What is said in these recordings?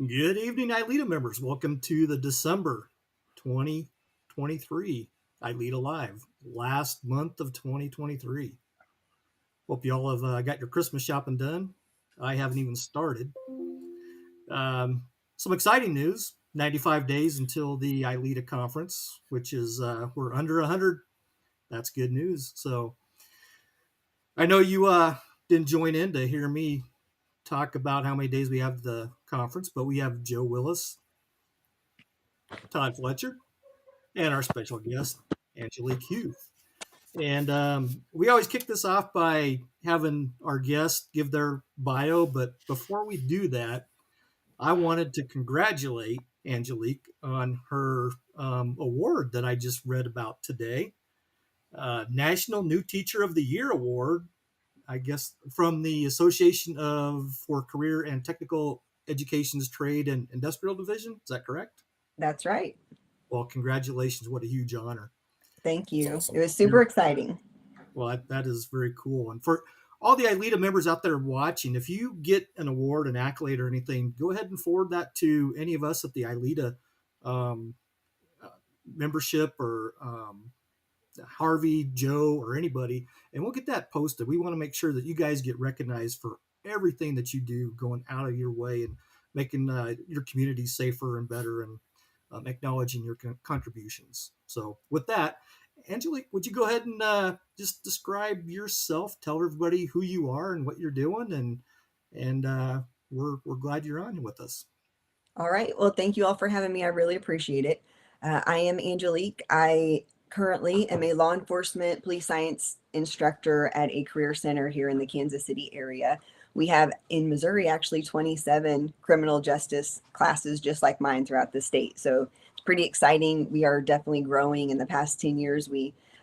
Good evening, ILEETA members. Welcome to the December 2023 ILEETA Live, last month of 2023. Hope you all have got your Christmas shopping done. I haven't even started. Some exciting news 95 days until the ILEETA conference, which is we're under 100. That's good news. So I know you didn't join in to hear me talk about how many days we have the conference, but we have Joe Willis, Todd Fletcher, and our special guest, Angelique Huth. And we always kick this off by having our guests give their bio. But before we do that, I wanted to congratulate Angelique on her award that I just read about today, National New Teacher of the Year Award, I guess, from the Association of for Career and Technical Education's Trade and Industrial Division. Is that correct? That's right. Well, congratulations. What a huge honor. Thank It's you. It awesome. was super exciting. Well, that is very cool. And for all the ILEETA members out there watching, if you get an award, an accolade, or anything, go ahead and forward that to any of us at the ILEETA um, uh, membership or Harvey, Joe, or anybody, and we'll get that posted. We want to make sure that you guys get recognized for everything that you do, going out of your way and making your community safer and better, and acknowledging your contributions. So, with that, Angelique, would you go ahead and just describe yourself? Tell everybody who you are and what you're doing, and we're glad you're on with us. All right. Well, thank you all for having me. I really appreciate it. I am Angelique. I currently am a law enforcement police science instructor at a career center here in the Kansas City area. We have in Missouri actually 27 criminal justice classes just like mine throughout the state. So it's pretty exciting. We are definitely growing. In the past 10 years,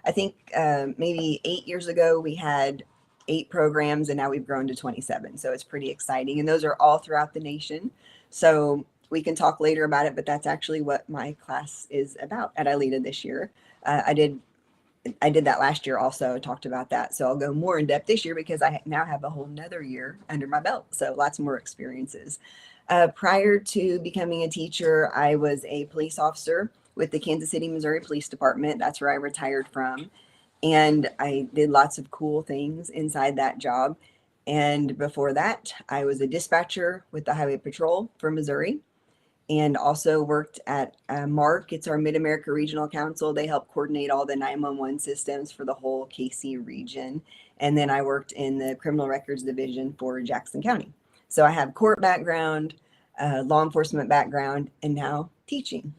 I think maybe 8 years ago, we had 8 programs and now we've grown to 27. So it's pretty exciting. And those are all throughout the nation. So we can talk later about it, but that's actually what my class is about at ILEETA this year. I did that last year also, talked about that. So I'll go more in depth this year because I now have a whole nother year under my belt. So lots more experiences. Prior to becoming a teacher, I was a police officer with the Kansas City, Missouri Police Department. That's where I retired from. And I did lots of cool things inside that job. And before that, I was a dispatcher with the Highway Patrol for Missouri and also worked at MARC. It's our Mid America Regional Council. They help coordinate all the 911 systems for the whole KC region. And then I worked in the Criminal Records Division for Jackson County. So I have court background, law enforcement background, and now teaching.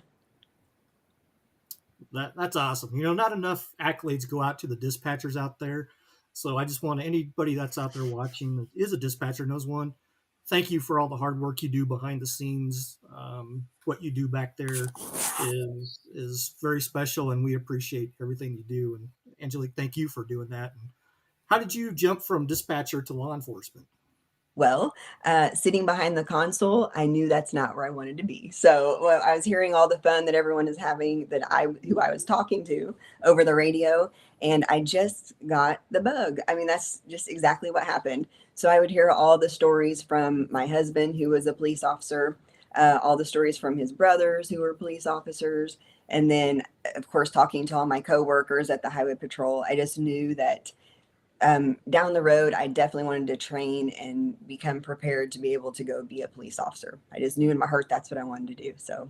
That's awesome. Not enough accolades go out to the dispatchers out there. So I just want anybody that's out there watching that is a dispatcher knows one. Thank you for all the hard work you do behind the scenes. What you do back there is very special, and we appreciate everything you do. And Angelique, thank you for doing that. And how did you jump from dispatcher to law enforcement? Well, sitting behind the console, I knew that's not where I wanted to be. So I was hearing all the fun that everyone is having, who I was talking to over the radio, and I just got the bug. I mean, that's just exactly what happened. So I would hear all the stories from my husband, who was a police officer, all the stories from his brothers who were police officers, and then, of course, talking to all my coworkers at the Highway Patrol. I just knew that down the road, I definitely wanted to train and become prepared to be able to go be a police officer. I just knew in my heart that's what I wanted to do. So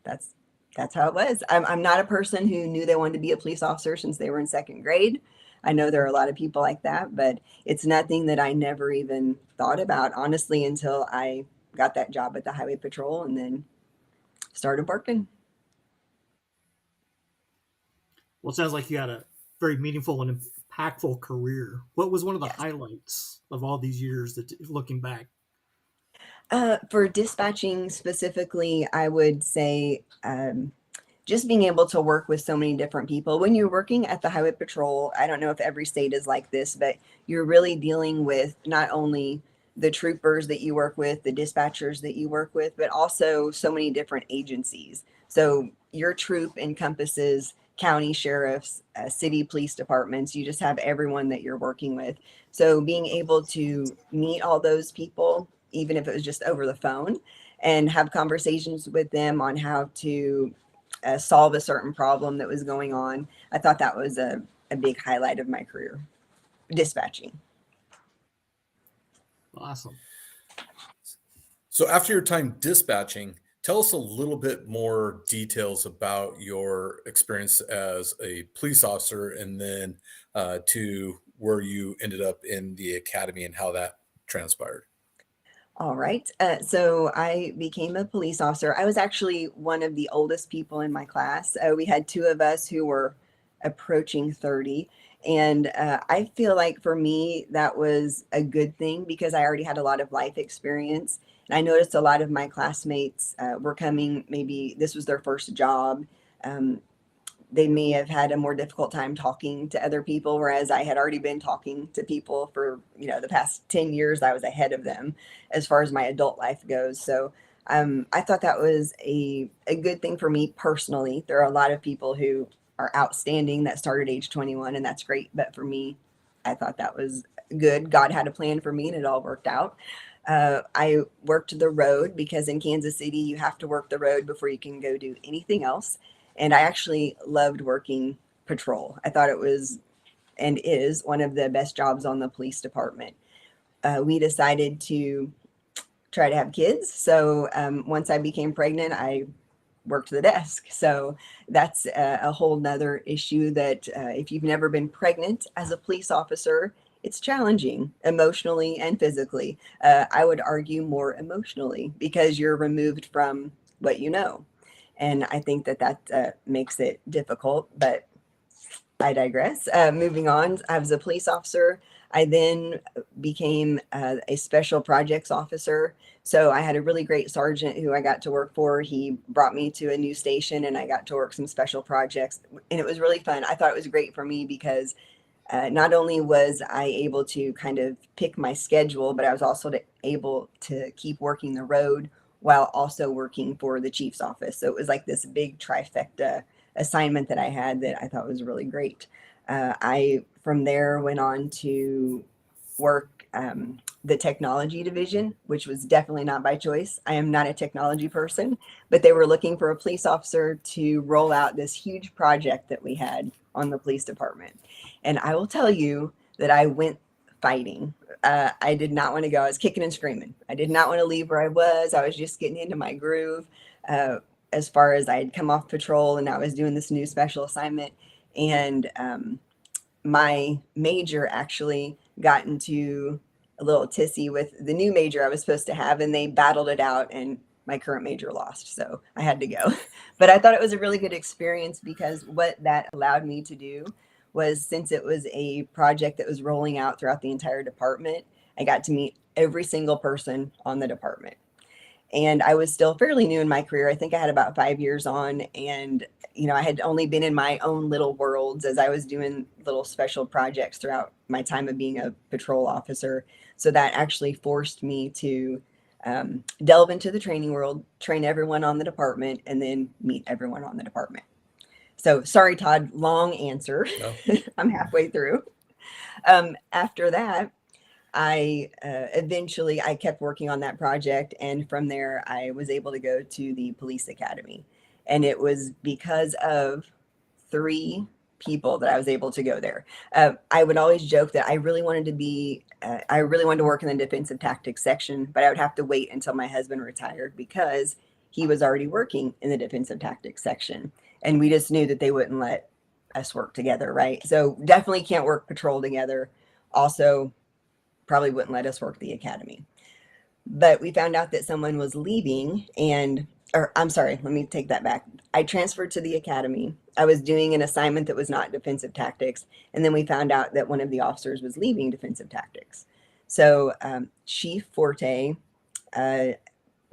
that's that's how it was. I'm not a person who knew they wanted to be a police officer since they were in second grade. I know there are a lot of people like that, but it's nothing that I never even thought about, honestly, until I got that job at the Highway Patrol and then started working. Well, it sounds like you had a very meaningful and impactful career. What was one of the Yes. highlights of all these years that, looking back? For dispatching specifically, I would say just being able to work with so many different people. When you're working at the Highway Patrol, I don't know if every state is like this, but you're really dealing with not only the troopers that you work with, the dispatchers that you work with, but also so many different agencies. So your troop encompasses county sheriffs, city police departments. You just have everyone that you're working with. So being able to meet all those people, even if it was just over the phone, and have conversations with them on how to solve a certain problem that was going on. I thought that was a big highlight of my career, dispatching. Awesome. So after your time dispatching, tell us a little bit more details about your experience as a police officer and then to where you ended up in the academy and how that transpired. All right. So I became a police officer. I was actually one of the oldest people in my class. We had two of us who were approaching 30. And I feel like for me, that was a good thing because I already had a lot of life experience. And I noticed a lot of my classmates were coming, maybe this was their first job. Um, they may have had a more difficult time talking to other people, whereas I had already been talking to people for, the past 10 years. I was ahead of them as far as my adult life goes. So I thought that was a good thing for me personally. There are a lot of people who are outstanding that started age 21, and that's great. But for me, I thought that was good. God had a plan for me, and it all worked out. I worked the road because in Kansas City, you have to work the road before you can go do anything else. And I actually loved working patrol. I thought it was and is one of the best jobs on the police department. We decided to try to have kids. So once I became pregnant, I worked the desk. So that's a whole nother issue that if you've never been pregnant as a police officer, it's challenging emotionally and physically. I would argue more emotionally because you're removed from what you know. And I think that makes it difficult, but I digress. Moving on, I was a police officer. I then became a special projects officer. So I had a really great sergeant who I got to work for. He brought me to a new station and I got to work some special projects. And it was really fun. I thought it was great for me because not only was I able to kind of pick my schedule, but I was also able to keep working the road while also working for the chief's office. So it was like this big trifecta assignment that I had that I thought was really great. I from there went on to work the technology division, which was definitely not by choice. I am not a technology person, but they were looking for a police officer to roll out this huge project that we had on the police department. And I will tell you that I went fighting. I did not want to go. I was kicking and screaming. I did not want to leave where I was. I was just getting into my groove. As far as I had come off patrol and I was doing this new special assignment, and my major actually got into a little tissy with the new major I was supposed to have, and they battled it out, and my current major lost. So I had to go. But I thought it was a really good experience because what that allowed me to do was, since it was a project that was rolling out throughout the entire department, I got to meet every single person on the department. And I was still fairly new in my career. I think I had about 5 years on, and I had only been in my own little worlds as I was doing little special projects throughout my time of being a patrol officer. So that actually forced me to delve into the training world, train everyone on the department, and then meet everyone on the department. So sorry, Todd, long answer. No? I'm halfway through. After that, I eventually I kept working on that project, and from there I was able to go to the police academy, and it was because of three people that I was able to go there. I would always joke that I really wanted to work in the defensive tactics section, but I would have to wait until my husband retired because he was already working in the defensive tactics section, and we just knew that they wouldn't let us work together, right? So definitely can't work patrol together. Also, probably wouldn't let us work the academy. But we found out that someone was leaving, or I'm sorry, let me take that back. I transferred to the academy. I was doing an assignment that was not defensive tactics. And then we found out that one of the officers was leaving defensive tactics. So Chief Forte, uh,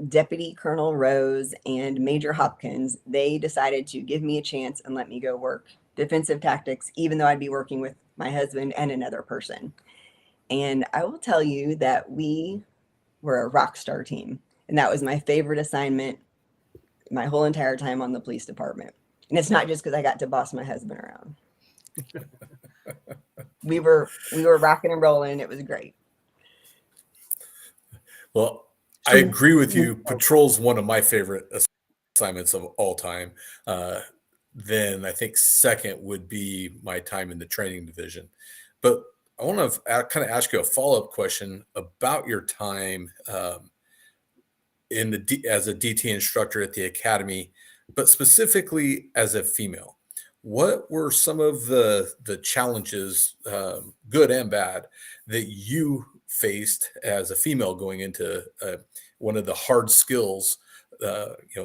Deputy Colonel Rose, and Major Hopkins, they decided to give me a chance and let me go work defensive tactics, even though I'd be working with my husband and another person. And I will tell you that we were a rock star team. And that was my favorite assignment my whole entire time on the police department. And it's not just because I got to boss my husband around. We were rocking and rolling. It was great. Well, I So agree with you. Patrol's one of my favorite assignments of all time. Then I think second would be my time in the training division. But I want to kind of ask you a follow-up question about your time as a DT instructor at the academy, but specifically as a female. What were some of the challenges, good and bad, that you faced as a female going into one of the hard skills,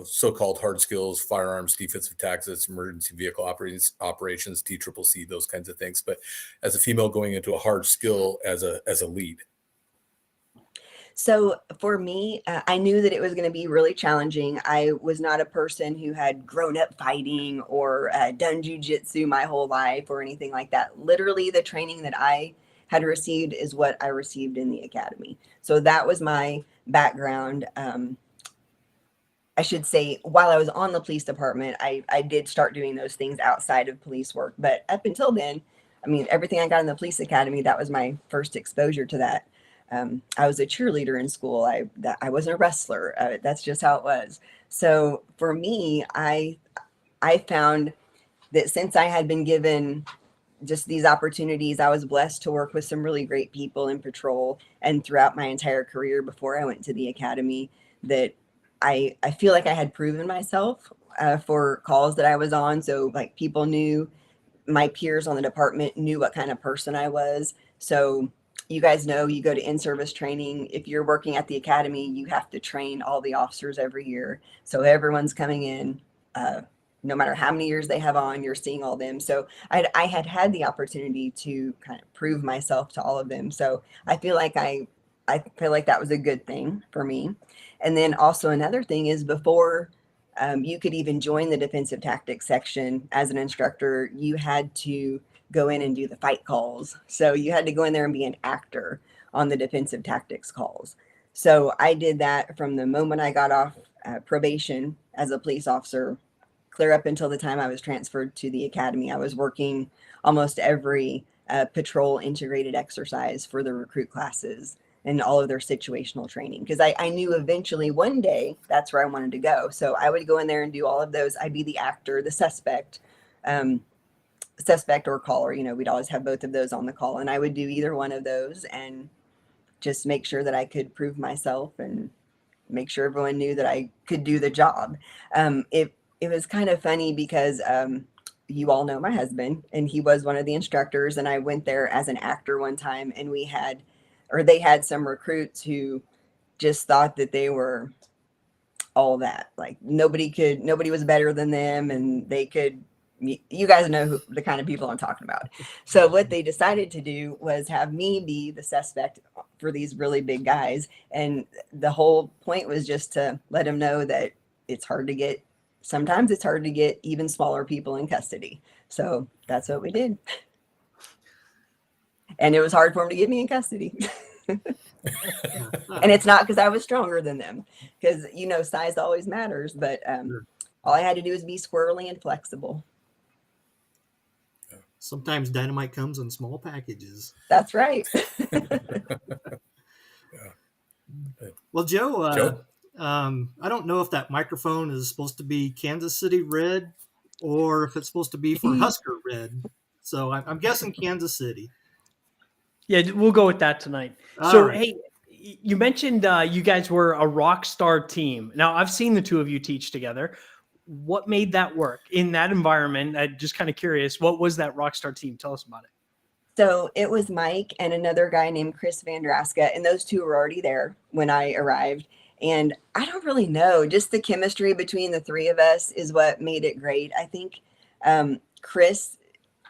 so-called hard skills, firearms, defensive tactics, emergency vehicle operations, DCCC, those kinds of things. But as a female going into a hard skill as a lead. So for me, I knew that it was going to be really challenging. I was not a person who had grown up fighting or done jujitsu my whole life or anything like that. Literally, the training that I had received is what I received in the academy. So that was my background. I should say, while I was on the police department, I did start doing those things outside of police work. But up until then, I mean, everything I got in the police academy, that was my first exposure to that. I was a cheerleader in school. I wasn't a wrestler. That's just how it was. So for me, I found that since I had been given just these opportunities, I was blessed to work with some really great people in patrol and throughout my entire career before I went to the academy, that I feel like I had proven myself for calls that I was on. So like people knew, my peers on the department knew what kind of person I was. So you guys know, you go to in-service training. If you're working at the academy, you have to train all the officers every year. So everyone's coming in, no matter how many years they have on, you're seeing all them. So I had the opportunity to kind of prove myself to all of them. So I feel like that was a good thing for me. And then also another thing is, before you could even join the defensive tactics section as an instructor, you had to go in and do the fight calls. So you had to go in there and be an actor on the defensive tactics calls. So I did that from the moment I got off probation as a police officer, clear up until the time I was transferred to the academy. I was working almost every patrol integrated exercise for the recruit classes and all of their situational training, because I knew eventually one day that's where I wanted to go. So I would go in there and do all of those. I'd be the actor, the suspect or caller. We'd always have both of those on the call, and I would do either one of those and just make sure that I could prove myself and make sure everyone knew that I could do the job. It was kind of funny because you all know my husband, and he was one of the instructors, and I went there as an actor one time, and they had some recruits who just thought that they were all that. Like nobody was better than them, and you guys know the kind of people I'm talking about. So what they decided to do was have me be the suspect for these really big guys. And the whole point was just to let them know that sometimes it's hard to get even smaller people in custody. So that's what we did. And it was hard for them to get me in custody. And it's not because I was stronger than them, because size always matters, but all I had to do was be squirrely and flexible. Sometimes dynamite comes in small packages. That's right. Well, Joe, I don't know if that microphone is supposed to be Kansas City red or if it's supposed to be for Husker red. So I'm guessing Kansas City. Yeah, we'll go with that tonight. Hey, you mentioned you guys were a rock star team. Now, I've seen the two of you teach together. What made that work in that environment? I'm just kind of curious. What was that rock star team? Tell us about it. So it was Mike and another guy named Chris Vandraska, and those two were already there when I arrived. And I don't really know, just the chemistry between the three of us is what made it great. I think Chris,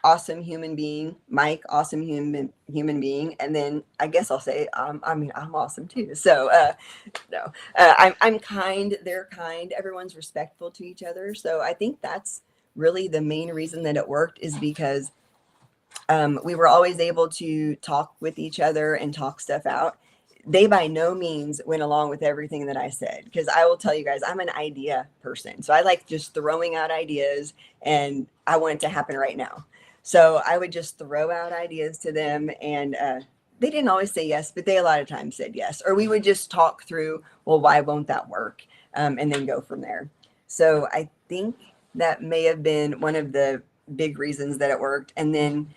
awesome human being, Mike, awesome human being, and then I guess I'll say I'm awesome too. So I'm kind, they're kind, everyone's respectful to each other. So I think that's really the main reason that it worked, is because we were always able to talk with each other and talk stuff out. They by no means went along with everything that I said, because I will tell you guys, I'm an idea person. So I like just throwing out ideas, and I want it to happen right now. So I would just throw out ideas to them, and they didn't always say yes, but they a lot of times said yes. Or we would just talk through, well, why won't that work? And then go from there. So I think that may have been one of the big reasons that it worked. And then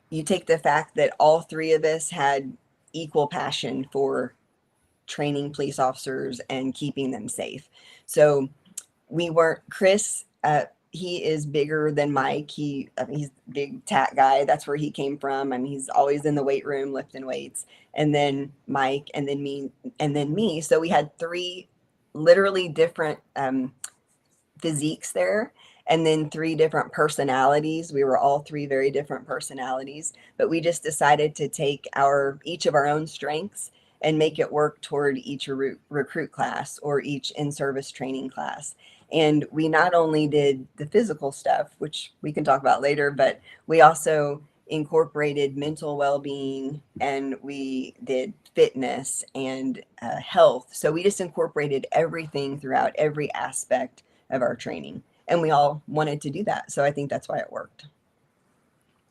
you take the fact that all three of us had equal passion for training police officers and keeping them safe. So we weren't, Chris, he is bigger than Mike. He's a big tat guy. That's where he came from. I mean, he's always in the weight room lifting weights. And then Mike, and then me, and then me. So we had three literally different physiques there, and then three different personalities. We were all three very different personalities, but we just decided to take each of our own strengths and make it work toward each recruit class or each in-service training class. And we not only did the physical stuff, which we can talk about later, but we also incorporated mental well-being, and we did fitness and health. So we just incorporated everything throughout every aspect of our training, and we all wanted to do that. So I think that's why it worked.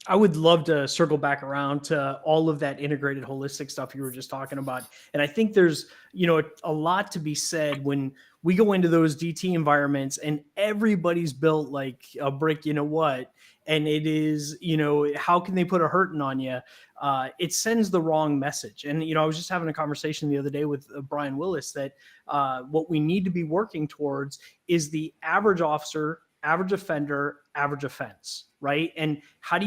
I would love to circle back around to all of that integrated holistic stuff you were just talking about. And I think there's, a lot to be said when we go into those DT environments and everybody's built like a brick, and it is, how can they put a hurting on you? It sends the wrong message. And, I was just having a conversation the other day with Brian Willis that what we need to be working towards is the average officer, average offender, average offense, right? And how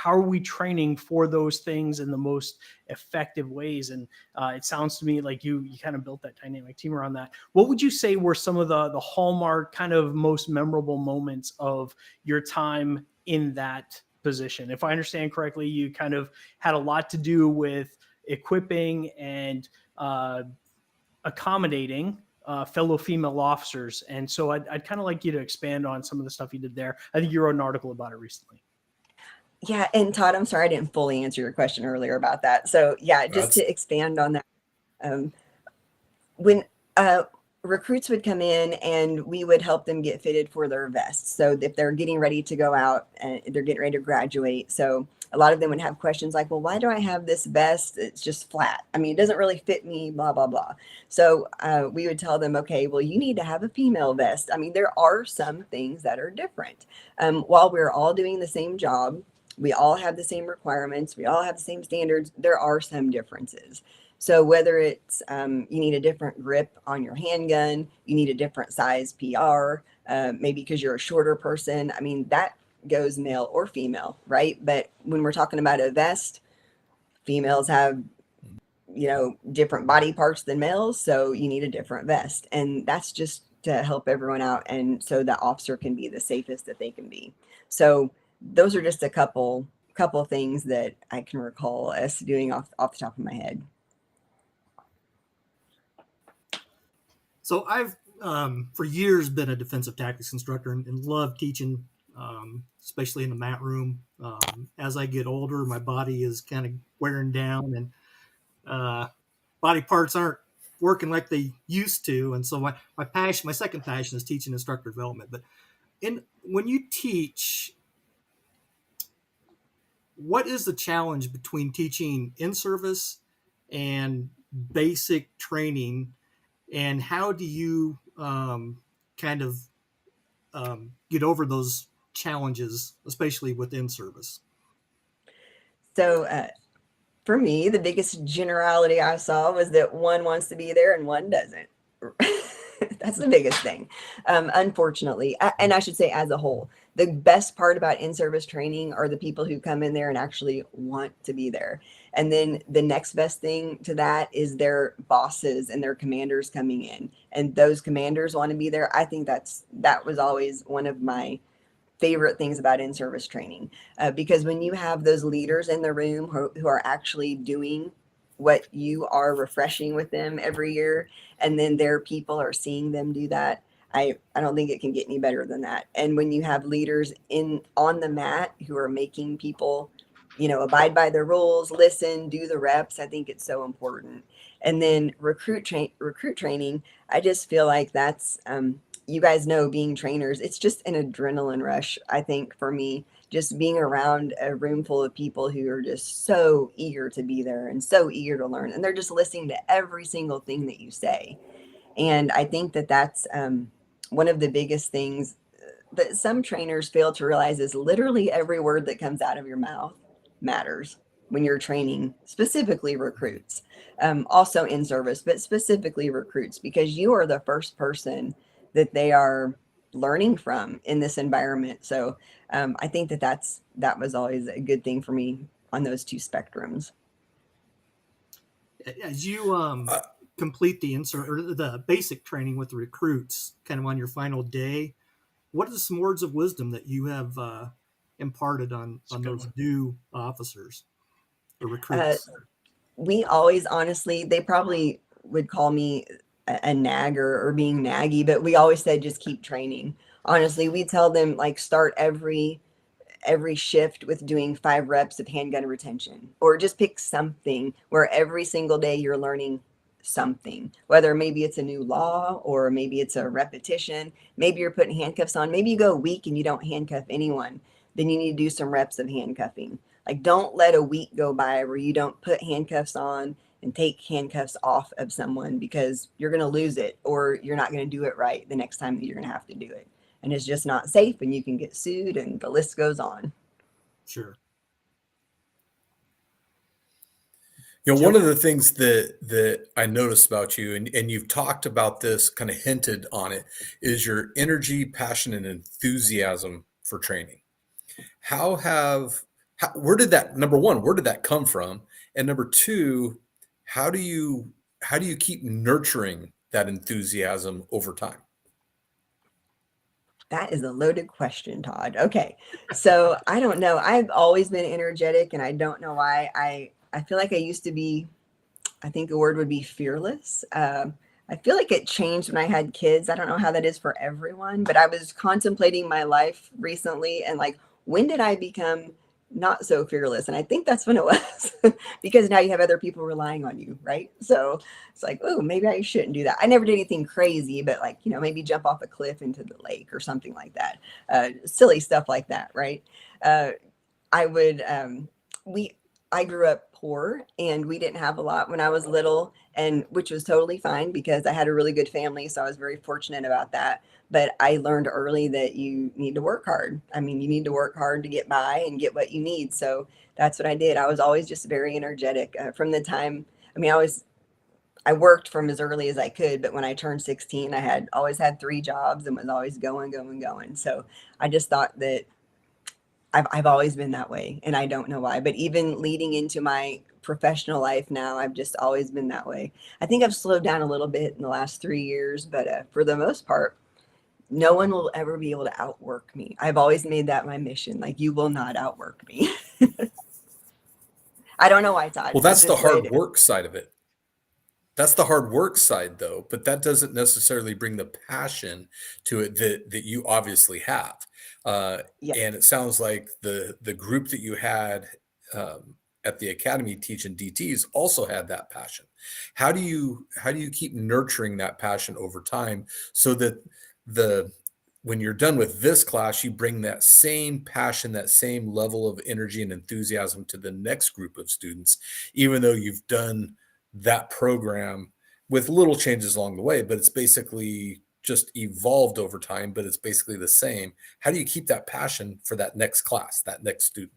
are we training for those things in the most effective ways? And it sounds to me like you kind of built that dynamic team around that. What would you say were some of the hallmark kind of most memorable moments of your time in that position? If I understand correctly, you kind of had a lot to do with equipping and accommodating fellow female officers. And so I'd kind of like you to expand on some of the stuff you did there. I think you wrote an article about it recently. Yeah. And Todd, I'm sorry I didn't fully answer your question earlier about that. So yeah, just to expand on that. When recruits would come in and we would help them get fitted for their vests. So if they're getting ready to go out and they're getting ready to graduate. So a lot of them would have questions like, well, why do I have this vest? It's just flat. I mean, it doesn't really fit me, blah, blah, blah. So we would tell them, okay, well, you need to have a female vest. I mean, there are some things that are different. While we're all doing the same job, we all have the same requirements, we all have the same standards, there are some differences. So whether it's you need a different grip on your handgun, you need a different size PR, maybe because you're a shorter person. I mean, that goes male or female, right? But when we're talking about a vest, females have, different body parts than males. So you need a different vest. And that's just to help everyone out. And so the officer can be the safest that they can be. So those are just a couple things that I can recall us doing off the top of my head. So I've for years been a defensive tactics instructor and love teaching, especially in the mat room. As I get older, my body is kind of wearing down, and body parts aren't working like they used to. And so my second passion is teaching instructor development. But when you teach, what is the challenge between teaching in service and basic training? And how do you kind of get over those challenges, especially within service? So for me, the biggest generality I saw was that one wants to be there and one doesn't. That's the biggest thing, unfortunately. And I should say as a whole, the best part about in-service training are the people who come in there and actually want to be there. And then the next best thing to that is their bosses and their commanders coming in, and those commanders want to be there. I think that was always one of my favorite things about in-service training, because when you have those leaders in the room who are actually doing what you are refreshing with them every year, and then their people are seeing them do that, I don't think it can get any better than that. And when you have leaders on the mat who are making people, abide by the rules, listen, do the reps, I think it's so important. And then recruit training, I just feel like that's you guys know, being trainers, it's just an adrenaline rush, I think, for me, just being around a room full of people who are just so eager to be there and so eager to learn. And they're just listening to every single thing that you say. And I think that that's one of the biggest things that some trainers fail to realize is literally every word that comes out of your mouth matters when you're training, specifically recruits, also in service, but specifically recruits, because you are the first person that they are learning from in this environment. So I think that that was always a good thing for me on those two spectrums. As you Uh, complete the insert or the basic training with the recruits, kind of on your final day, what are some words of wisdom that you have imparted on those new officers or Uh, recruits? we always, honestly, they probably would call me a nagger or being naggy, but we always said just keep training. Honestly, we tell them like start every shift with doing 5 reps of handgun retention, or just pick something where every single day you're learning something, whether maybe it's a new law or maybe it's a repetition, maybe you're putting handcuffs on, maybe you go a week and you don't handcuff anyone, then you need to do some reps of handcuffing. Like, don't let a week go by where you don't put handcuffs on and take handcuffs off of someone, because you're going to lose it or you're not going to do it right the next time that you're going to have to do it. And it's just not safe and you can get sued and the list goes on. Sure. One Joe? of the things that I noticed about you, and you've talked about this, kind of hinted on it, is your energy, passion, and enthusiasm for training. Where did that, number one, where did that come from? And number two, how do you keep nurturing that enthusiasm over time? That is a loaded question, Todd. Okay. So I don't know. I've always been energetic and I don't know why. I feel like I used to be, I think the word would be fearless. I feel like it changed when I had kids. I don't know how that is for everyone, but I was contemplating my life recently and like, when did I become not so fearless? And I think that's when it was, because now you have other people relying on you, right? So it's like, oh, maybe I shouldn't do that. I never did anything crazy, but like, maybe jump off a cliff into the lake or something like that. Silly stuff like that, right? Uh, I would we I grew up poor and we didn't have a lot when I was little, and which was totally fine because I had a really good family, so I was very fortunate about that. But I learned early that you need to work hard. I mean, you need to work hard to get by and get what you need. So that's what I did. I was always just very energetic from the time. I mean, I worked from as early as I could, but when I turned 16, I had always had 3 jobs and was always going, going, going. So I just thought that I've always been that way and I don't know why, but even leading into my professional life now, I've just always been that way. I think I've slowed down a little bit in the last 3 years, but for the most part, no one will ever be able to outwork me. I've always made that my mission. Like, you will not outwork me. I don't know why, Todd. Well, It's that's the just the way it hard is. work side of it. That's the hard work side, though, but that doesn't necessarily bring the passion to it that you obviously have. Uh, Yeah. and it sounds like the group that you had at the academy teaching DTs also had that passion. How do you keep nurturing that passion over time so that the when you're done with this class, you bring that same passion, that same level of energy and enthusiasm to the next group of students, even though you've done that program with little changes along the way, but it's basically just evolved over time, but it's basically the same. How do you keep that passion for that next class, that next student?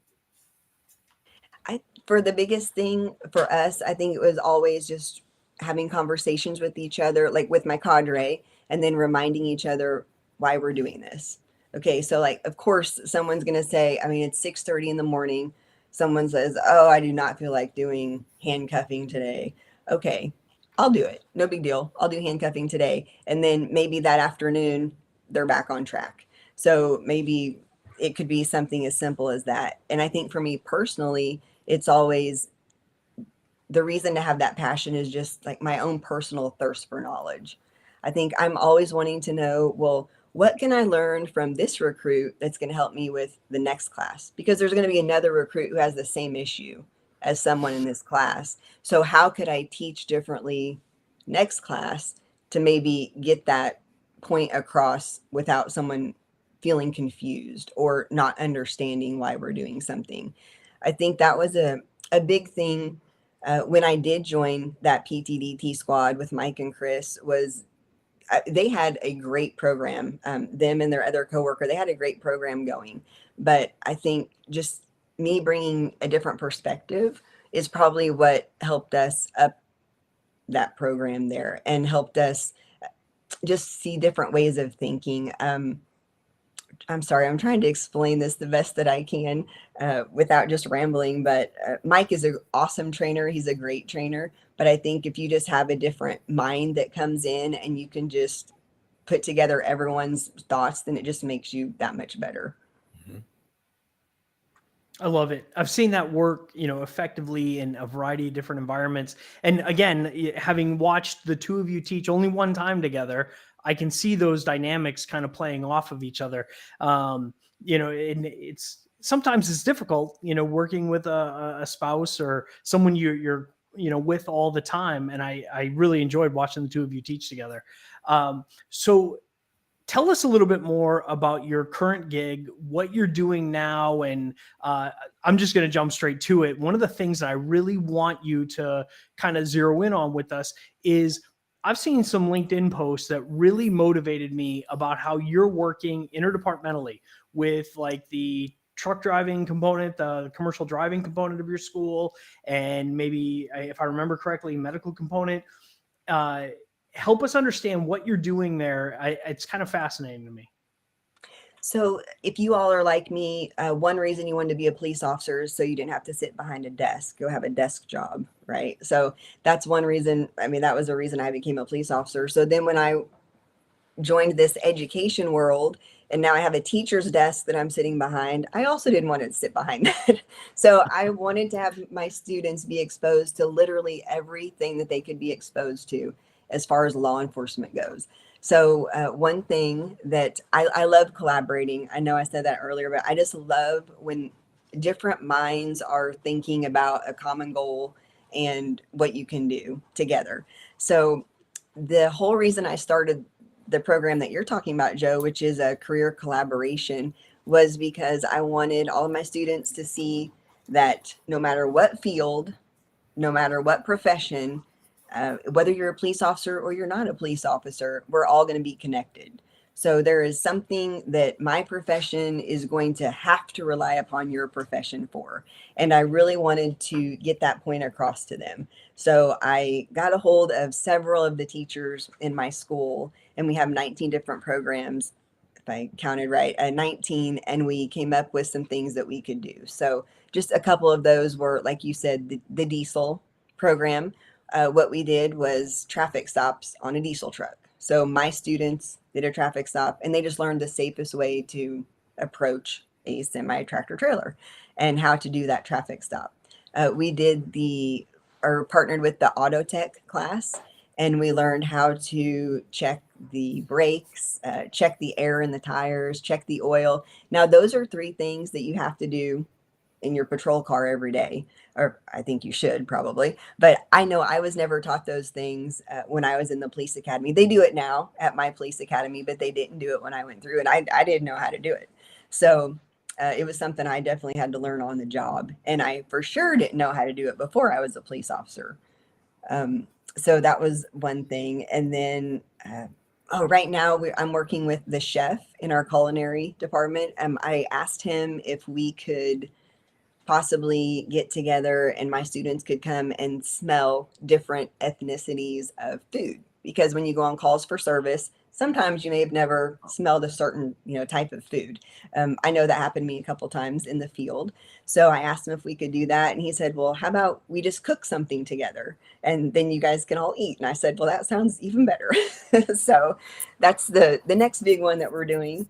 For the biggest thing for us, I think it was always just having conversations with each other, like with my cadre, and then reminding each other why we're doing this. Okay, so like, of course, someone's gonna say, I mean, it's 6:30 in the morning. Someone says, "Oh, I do not feel like doing handcuffing today." Okay, I'll do it. No big deal. I'll do handcuffing today, and then maybe that afternoon they're back on track. So maybe it could be something as simple as that. And I think for me personally, it's always the reason to have that passion is just like my own personal thirst for knowledge. I think I'm always wanting to know, well, what can I learn from this recruit that's going to help me with the next class? Because there's going to be another recruit who has the same issue as someone in this class. So how could I teach differently next class to maybe get that point across without someone feeling confused or not understanding why we're doing something. I think that was a big thing when I did join that PTDT squad with Mike and Chris. Was they had a great program. Them and their other coworker, they had a great program going. But I think just me bringing a different perspective is probably what helped us up that program there and helped us just see different ways of thinking. I'm sorry, I'm trying to explain this the best that I can without just rambling. But Mike is an awesome trainer. He's a great trainer. But I think if you just have a different mind that comes in and you can just put together everyone's thoughts, then it just makes you that much better. Mhm. I love it. I've seen that work, effectively in a variety of different environments. And again, having watched the two of you teach only one time together, I can see those dynamics kind of playing off of each other. And it's sometimes it's difficult, working with a spouse or someone you're with all the time. And I really enjoyed watching the two of you teach together. So tell us a little bit more about your current gig, what you're doing now. And I'm just going to jump straight to it. One of the things that I really want you to kind of zero in on with us is I've seen some LinkedIn posts that really motivated me about how you're working interdepartmentally with like the truck driving component, the commercial driving component of your school, and maybe, if I remember correctly, medical component. Help us understand what you're doing there. It's kind of fascinating to me. So if you all are like me, one reason you wanted to be a police officer is so you didn't have to sit behind a desk, go have a desk job, right? So that's one reason. I mean, that was the reason I became a police officer. So then when I joined this education world and now I have a teacher's desk that I'm sitting behind, I also didn't want to sit behind that. So I wanted to have my students be exposed to literally everything that they could be exposed to as far as law enforcement goes. So one thing that I love collaborating. I know I said that earlier, but I just love when different minds are thinking about a common goal and what you can do together. So the whole reason I started the program that you're talking about, Joe, which is a career collaboration, was because I wanted all of my students to see that no matter what field, no matter what profession, whether you're a police officer or you're not a police officer, we're all going to be connected. So there is something that my profession is going to have to rely upon your profession for. And I really wanted to get that point across to them. So I got a hold of several of the teachers in my school, and we have 19 different programs, if I counted right, 19, and we came up with some things that we could do. So just a couple of those were, like you said, the diesel program. What we did was traffic stops on a diesel truck. So my students did a traffic stop and they just learned the safest way to approach a semi tractor trailer and how to do that traffic stop. We did or partnered with the auto tech class, and we learned how to check the brakes, check the air in the tires, check the oil. Now, those are three things that you have to do in your patrol car every day, or I think you should probably. But I know I was never taught those things when I was in the police academy. They do it now at my police academy, but they didn't do it when I went through, and I didn't know how to do it. So it was something I definitely had to learn on the job, and I for sure didn't know how to do it before I was a police officer. So that was one thing. And then right now I'm working with the chef in our culinary department. I asked him if we could possibly get together and my students could come and smell different ethnicities of food, because when you go on calls for service, sometimes you may have never smelled a certain type of food. I know that happened to me a couple times in the field. So I asked him if we could do that, and he said, well, how about we just cook something together and then you guys can all eat? And I said, well, that sounds even better. So that's the next big one that we're doing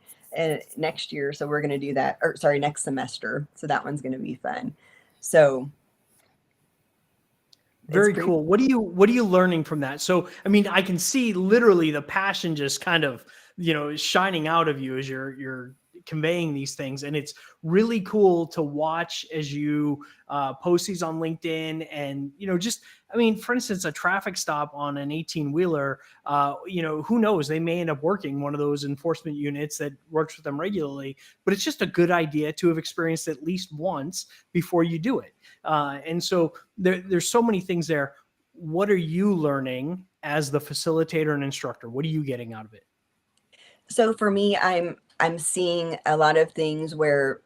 next year. So we're going to do that, or sorry, next semester. So that one's going to be fun. So very cool. What are you learning from that? So, I mean, I can see literally the passion just kind of, shining out of you as you're conveying these things. And it's really cool to watch as you post these on LinkedIn. And, just, I mean, for instance, a traffic stop on an 18-wheeler, who knows, they may end up working one of those enforcement units that works with them regularly, but it's just a good idea to have experienced at least once before you do it. And so there's so many things there. What are you learning as the facilitator and instructor? What are you getting out of it? So for me, I'm seeing a lot of things where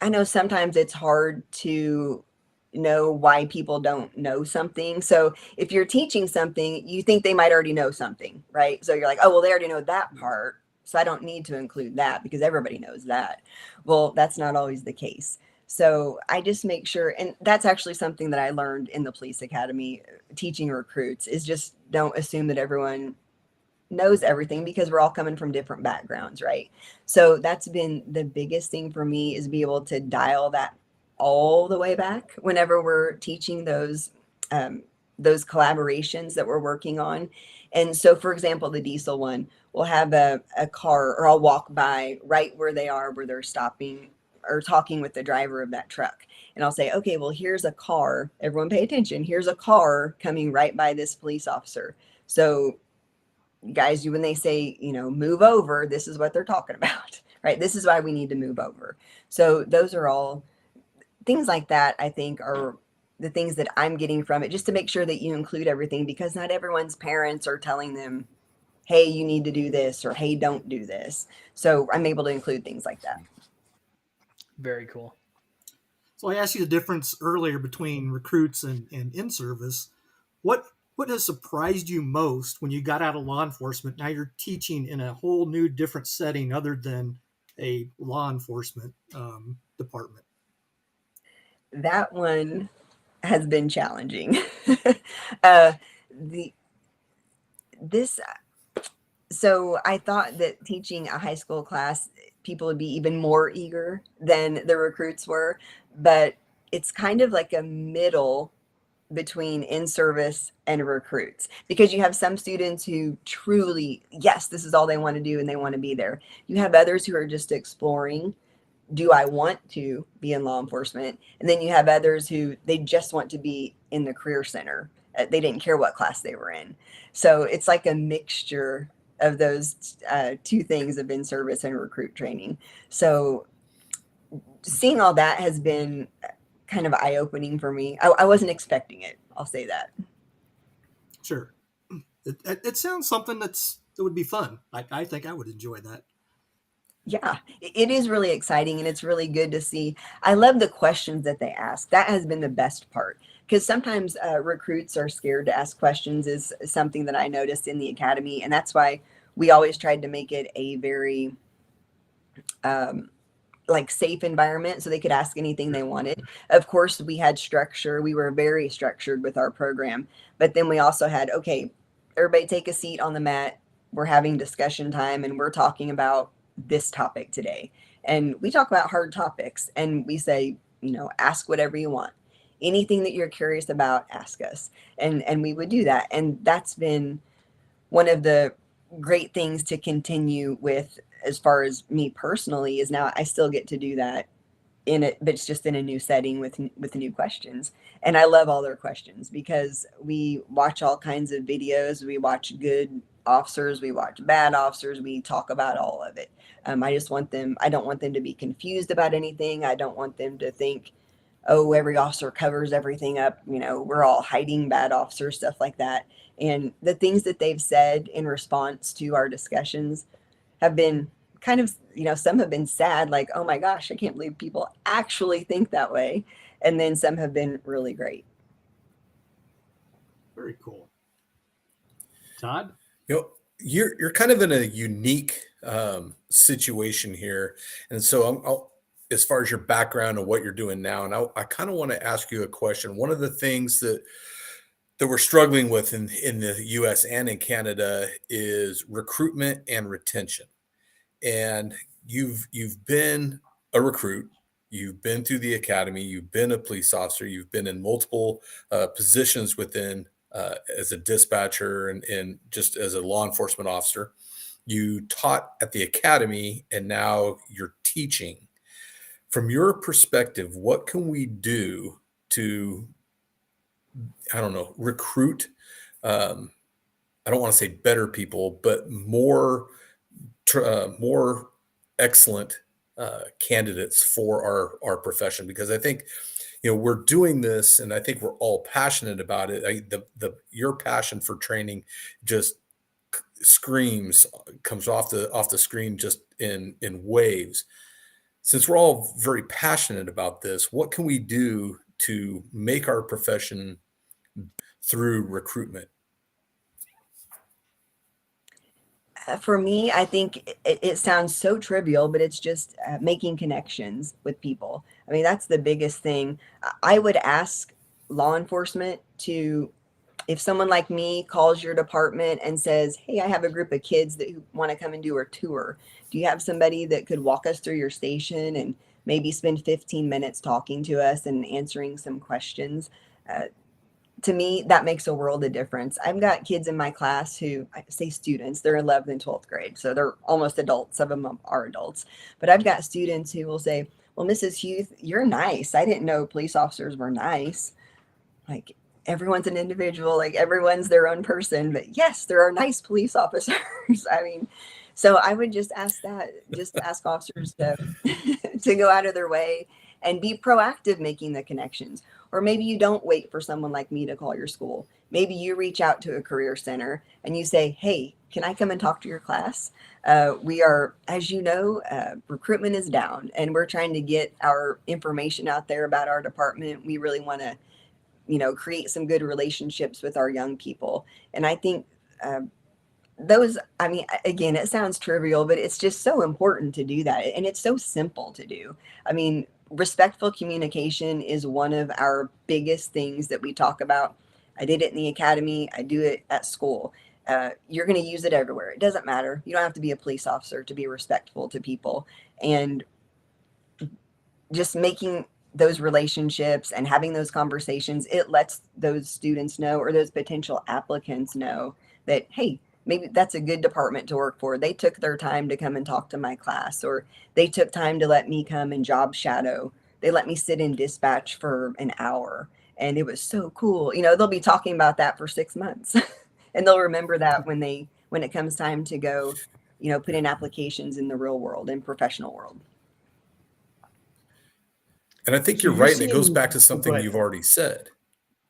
I know sometimes it's hard to know why people don't know something. So if you're teaching something, you think they might already know something, right? So you're like, oh, well, they already know that part, so I don't need to include that because everybody knows that. Well, that's not always the case. So I just make sure, and that's actually something that I learned in the police academy, teaching recruits, is just don't assume that everyone knows everything because we're all coming from different backgrounds, right? So that's been the biggest thing for me, is be able to dial that all the way back whenever we're teaching those collaborations that we're working on. And so, for example, the diesel one, we'll have a car, or I'll walk by right where they are, where they're stopping or talking with the driver of that truck. And I'll say, okay, well, here's a car. Everyone pay attention. Here's a car coming right by this police officer. So guys, when they say, move over, this is what they're talking about, right? This is why we need to move over. So those are all things like that, I think, are the things that I'm getting from it, just to make sure that you include everything, because not everyone's parents are telling them, hey, you need to do this, or hey, don't do this. So I'm able to include things like that. Very cool. So I asked you the difference earlier between recruits and in-service. What has surprised you most when you got out of law enforcement? Now you're teaching in a whole new different setting other than a law enforcement department. That one has been challenging. uh, the this So I thought that teaching a high school class, people would be even more eager than the recruits were, but it's kind of like a middle between in-service and recruits, because you have some students who truly, yes, this is all they want to do and they want to be there. You have others who are just exploring, do I want to be in law enforcement? And then you have others who they just want to be in the career center. They didn't care what class they were in. So it's like a mixture of those two things, of in-service and recruit training. So seeing all that has been kind of eye-opening for me. I wasn't expecting it. I'll say that. Sure. It sounds something that would be fun. I think I would enjoy that. Yeah, it is really exciting, and it's really good to see. I love the questions that they ask. That has been the best part, because sometimes recruits are scared to ask questions, is something that I noticed in the academy. And that's why we always tried to make it a very like safe environment, so they could ask anything they wanted. Of course, we had structure. We were very structured with our program, but then we also had, okay, everybody take a seat on the mat. We're having discussion time, and we're talking about this topic today. And we talk about hard topics, and we say, ask whatever you want. Anything that you're curious about, ask us. And we would do that. And that's been one of the great things to continue with, as far as me personally, is now I still get to do that in it, but it's just in a new setting with new questions. And I love all their questions, because we watch all kinds of videos. We watch good officers, we watch bad officers, we talk about all of it. I don't want them to be confused about anything. I don't want them to think, oh, every officer covers everything up, we're all hiding bad officers, stuff like that. And the things that they've said in response to our discussions have been kind of, some have been sad, like, oh my gosh, I can't believe people actually think that way. And then some have been really great. Very cool. Todd? You're kind of in a unique situation here, and so as far as your background and what you're doing now, and I kind of want to ask you a question. One of the things that we're struggling with in the U.S. and in Canada is recruitment and retention. And you've been a recruit, you've been through the academy, you've been a police officer, you've been in multiple positions within as a dispatcher and just as a law enforcement officer. you taught at the academy and now you're teaching. From your perspective, what can we do to, I don't know, recruit, um, I don't want to say better people, but more excellent candidates for our profession? Because I think, we're doing this, and I think we're all passionate about it. The your passion for training just screams, comes off the screen just in waves. Since we're all very passionate about this, what can we do to make our profession through recruitment? For me, I think it sounds so trivial, but it's just making connections with people. I mean, that's the biggest thing. I would ask law enforcement to, if someone like me calls your department and says, "Hey, I have a group of kids that want to come and do a tour. Do you have somebody that could walk us through your station and maybe spend 15 minutes talking to us and answering some questions?" Uh, to me, that makes a world of difference. I've got kids in my class who, I say students, they're 11th and 12th grade, so they're almost adults. Some of them are adults. But I've got students who will say, "Well, Mrs. Huth, you're nice. I didn't know police officers were nice." Like, everyone's an individual, like everyone's their own person, but yes, there are nice police officers. I mean, so I would just ask that, just ask officers to to go out of their way and be proactive making the connections. Or maybe you don't wait for someone like me to call your school. Maybe you reach out to a career center and you say, "Hey, can I come and talk to your class? We are, as you know, recruitment is down and we're trying to get our information out there about our department. We really want to, create some good relationships with our young people." And I think those, I mean, again, it sounds trivial, but it's just so important to do that. And it's so simple to do. I mean, respectful communication is one of our biggest things that we talk about. I did it in the academy, I do it at school. You're going to use it everywhere. It doesn't matter. You don't have to be a police officer to be respectful to people. And just making those relationships and having those conversations, it lets those students know, or those potential applicants know, that, hey, maybe that's a good department to work for. They took their time to come and talk to my class, or they took time to let me come and job shadow. They let me sit in dispatch for an hour and it was so cool. They'll be talking about that for 6 months and they'll remember that when it comes time to go, put in applications in the real world and professional world. And I think So you're you're right, and it goes seeing, back to oh, go something ahead. you've already said,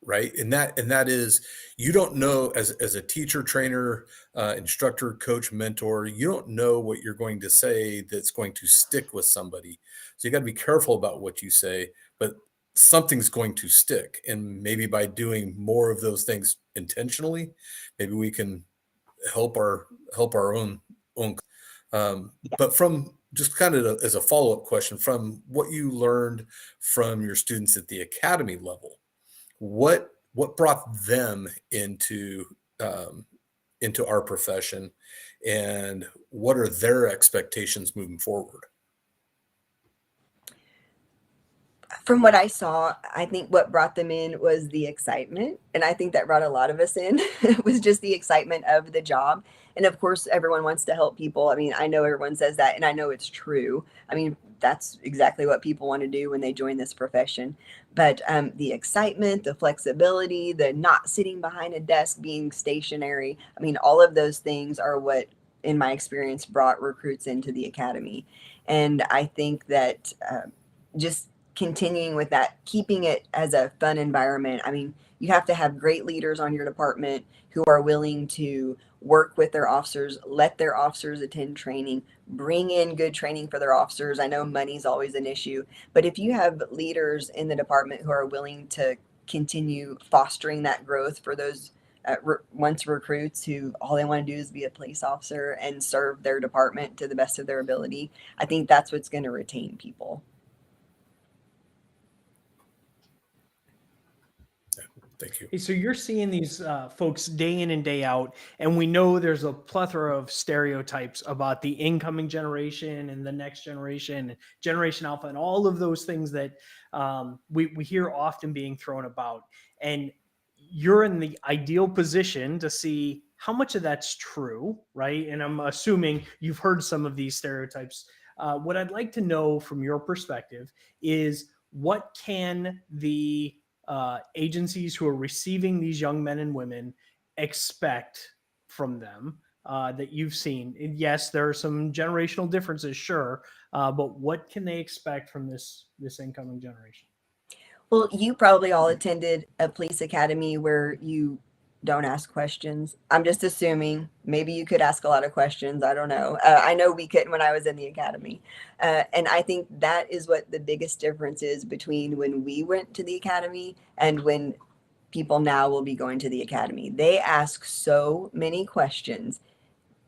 right? And that is, you don't know, as a teacher, trainer, instructor, coach, mentor, you don't know what you're going to say that's going to stick with somebody. So you got to be careful about what you say, but something's going to stick. And maybe by doing more of those things intentionally, maybe we can help our own. But from just kind of as a follow-up question, from what you learned from your students at the academy level, what brought them um, into our profession, and what are their expectations moving forward? From what I saw, I think what brought them in was the excitement. And I think that brought a lot of us in. It was just the excitement of the job. And of course, everyone wants to help people. I mean, I know everyone says that, and I know it's true. I mean, that's exactly what people want to do when they join this profession. But the excitement, the flexibility, the not sitting behind a desk, being stationary, I mean, all of those things are what, in my experience, brought recruits into the academy. And I think that just continuing with that, keeping it as a fun environment. I mean, you have to have great leaders on your department who are willing to work with their officers, let their officers attend training, bring in good training for their officers. I know money's always an issue, but if you have leaders in the department who are willing to continue fostering that growth for those once recruits who all they want to do is be a police officer and serve their department to the best of their ability, I think that's what's going to retain people. Thank you. Hey, so you're seeing these folks day in and day out, and we know there's a plethora of stereotypes about the incoming generation and the next generation, Generation Alpha, and all of those things that we hear often being thrown about. And you're in the ideal position to see how much of that's true, right? And I'm assuming you've heard some of these stereotypes. What I'd like to know from your perspective is what can the agencies who are receiving these young men and women expect from them that you've seen? And yes, there are some generational differences, sure, but what can they expect from this incoming generation? Well, you probably all attended a police academy where you don't ask questions. I'm just assuming. Maybe you could ask a lot of questions. I don't know. I know we couldn't when I was in the academy. And I think that is what the biggest difference is between when we went to the academy and when people now will be going to the academy. They ask so many questions.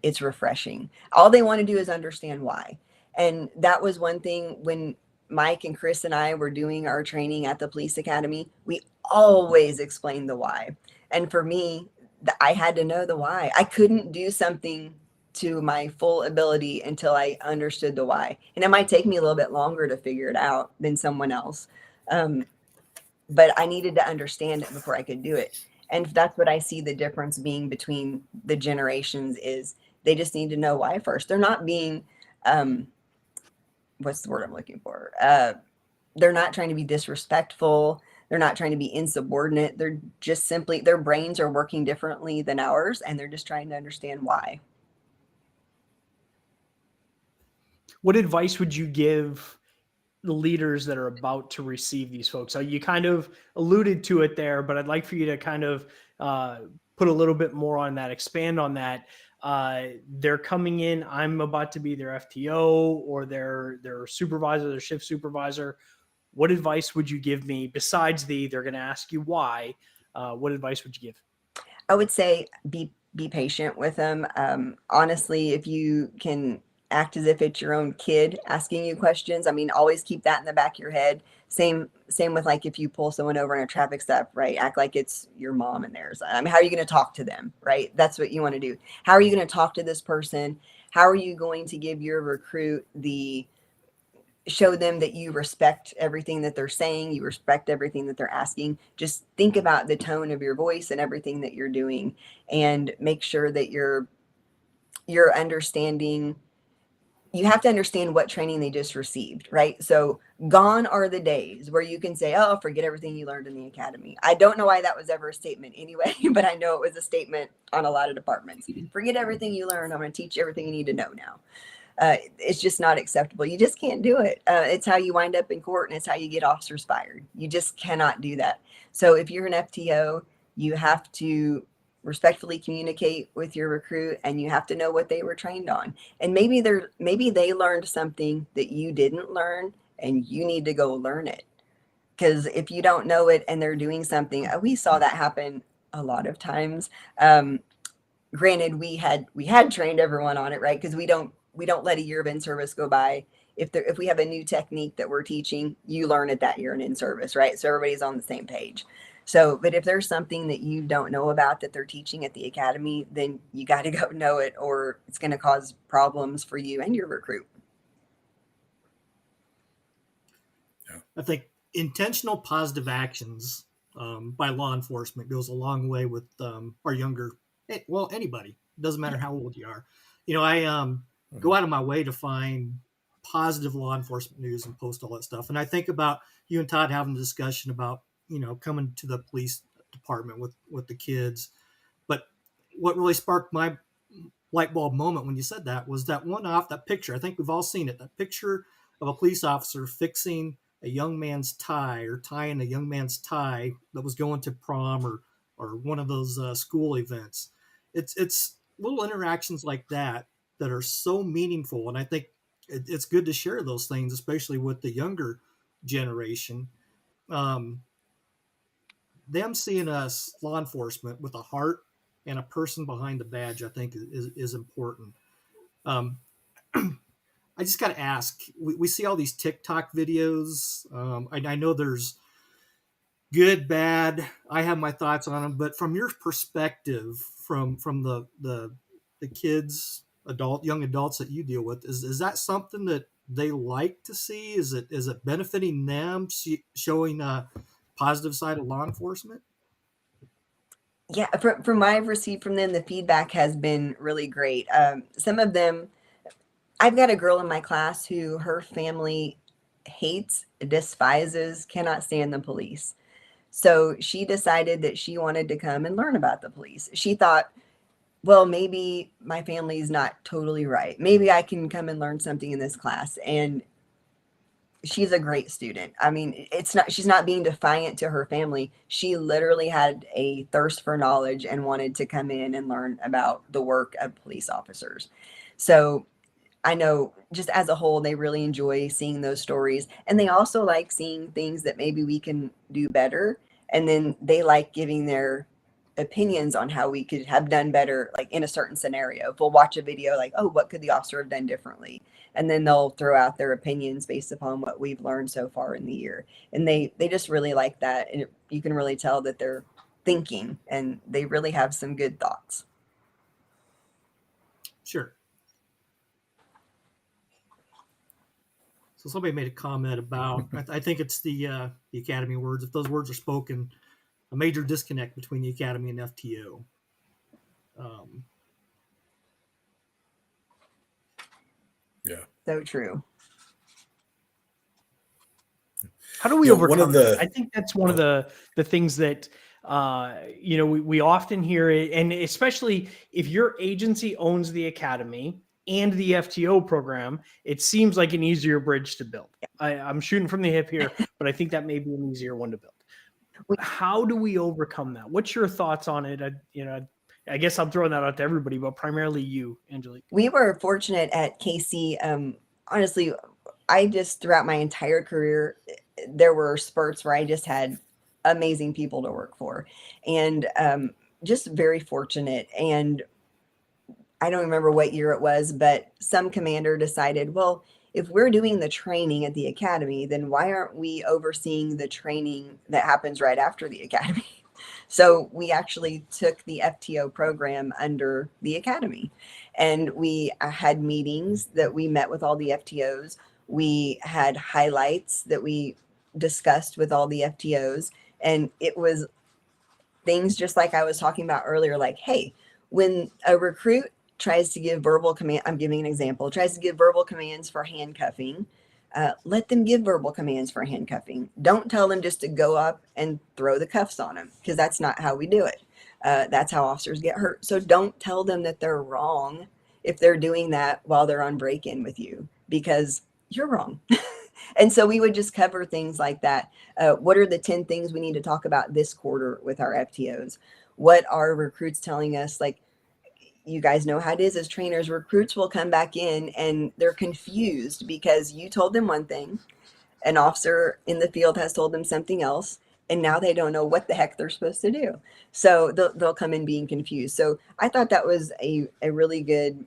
It's refreshing. All they want to do is understand why. And that was one thing when Mike and Chris and I were doing our training at the police academy. We always explained the why. And for me, I had to know the why. I couldn't do something to my full ability until I understood the why. And it might take me a little bit longer to figure it out than someone else. Um, but I needed to understand it before I could do it. And that's what I see the difference being between the generations is they just need to know why first. They're not being, um, what's the word I'm looking for? They're not trying to be disrespectful. They're not trying to be insubordinate. They're just simply, their brains are working differently than ours, and they're just trying to understand why. What advice would you give the leaders that are about to receive these folks? So you kind of alluded to it there, but I'd like for you to kind of put a little bit more on that, expand on that. They're coming in. I'm about to be their FTO or their supervisor, their shift supervisor. What advice would you give me besides they're going to ask you why? What advice would you give? I would say be patient with them. Honestly, if you can act as if it's your own kid asking you questions, I mean, always keep that in the back of your head. Same with like if you pull someone over in a traffic stop, right? Act like it's your mom and theirs. I mean, how are you going to talk to them, right? That's what you want to do. How are you going to talk to this person? How are you going to give your recruit the show them that you respect everything that they're saying, you respect everything that they're asking. Just think about the tone of your voice and everything that you're doing, and make sure that you're understanding. You have to understand what training they just received, right? So gone are the days where you can say, oh, forget everything you learned in the academy. I don't know why that was ever a statement anyway, but I know it was a statement on a lot of departments. Forget everything you learned. I'm going to teach you everything you need to know now. It's just not acceptable. You just can't do it. It's how you wind up in court, and it's how you get officers fired. You just cannot do that. So if you're an FTO, you have to respectfully communicate with your recruit, and you have to know what they were trained on. And maybe they learned something that you didn't learn, and you need to go learn it. Because if you don't know it and they're doing something, we saw that happen a lot of times. Granted, we had trained everyone on it, right? Because we don't let a year of in service go by. If we have a new technique that we're teaching, you learn it that year in service, right? So everybody's on the same page. So, but if there's something that you don't know about that they're teaching at the academy, then you got to go know it, or it's going to cause problems for you and your recruit. I think intentional positive actions by law enforcement goes a long way with our younger, well, anybody. It doesn't matter how old you are. I go out of my way to find positive law enforcement news and post all that stuff. And I think about you and Todd having a discussion about, coming to the police department with the kids. But what really sparked my light bulb moment when you said that was that picture. I think we've all seen it. That picture of a police officer fixing a young man's tie or tying a young man's tie that was going to prom or one of those school events. It's little interactions like that are so meaningful, and I think it's good to share those things, especially with the younger generation. Um, them seeing us law enforcement with a heart and a person behind the badge, I think is important. Um, I just got to ask, we see all these TikTok videos. I know there's good, bad. I have my thoughts on them, but from your perspective, from the kids, young adults that you deal with, is that something that they like to see? Is it benefiting them, showing a positive side of law enforcement? Yeah, from what I've received from them, the feedback has been really great. Some of them, I've got a girl in my class who her family hates, despises, cannot stand the police. So she decided that she wanted to come and learn about the police. She thought, well, maybe my family's not totally right. Maybe I can come and learn something in this class. And she's a great student. I mean, she's not being defiant to her family. She literally had a thirst for knowledge and wanted to come in and learn about the work of police officers. So I know just as a whole, they really enjoy seeing those stories. And they also like seeing things that maybe we can do better. And then they like giving their opinions on how we could have done better, like in a certain scenario. If we'll watch a video like, oh, what could the officer have done differently? And then they'll throw out their opinions based upon what we've learned so far in the year. And they just really like that. And you can really tell that they're thinking and they really have some good thoughts. Sure. So somebody made a comment about, I think it's the academy words. If those words are spoken, a major disconnect between the academy and FTO. Yeah. So true. How do we overcome that? I think that's one of the things that we often hear it, and especially if your agency owns the academy and the FTO program, it seems like an easier bridge to build. I'm shooting from the hip here, but I think that may be an easier one to build. How do we overcome that? What's your thoughts on it? I guess I'm throwing that out to everybody, but primarily you, Angelique. We were fortunate at KC. Honestly, I just throughout my entire career, there were spurts where I just had amazing people to work for, and just very fortunate. And I don't remember what year it was, but some commander decided, well, if we're doing the training at the academy, then why aren't we overseeing the training that happens right after the academy? So we actually took the FTO program under the academy, and we had meetings that we met with all the FTOs. We had highlights that we discussed with all the FTOs, and it was things just like I was talking about earlier, like, hey, when a recruit tries to give verbal command, I'm giving an example, tries to give verbal commands for handcuffing, let them give verbal commands for handcuffing. Don't tell them just to go up and throw the cuffs on them, because that's not how we do it. That's how officers get hurt. So don't tell them that they're wrong if they're doing that while they're on break-in with you, because you're wrong. And so we would just cover things like that. What are the 10 things we need to talk about this quarter with our FTOs? What are recruits telling us? Like, you guys know how it is as trainers, recruits will come back in and they're confused because you told them one thing, an officer in the field has told them something else, and now they don't know what the heck they're supposed to do. So they'll come in being confused. So I thought that was a really good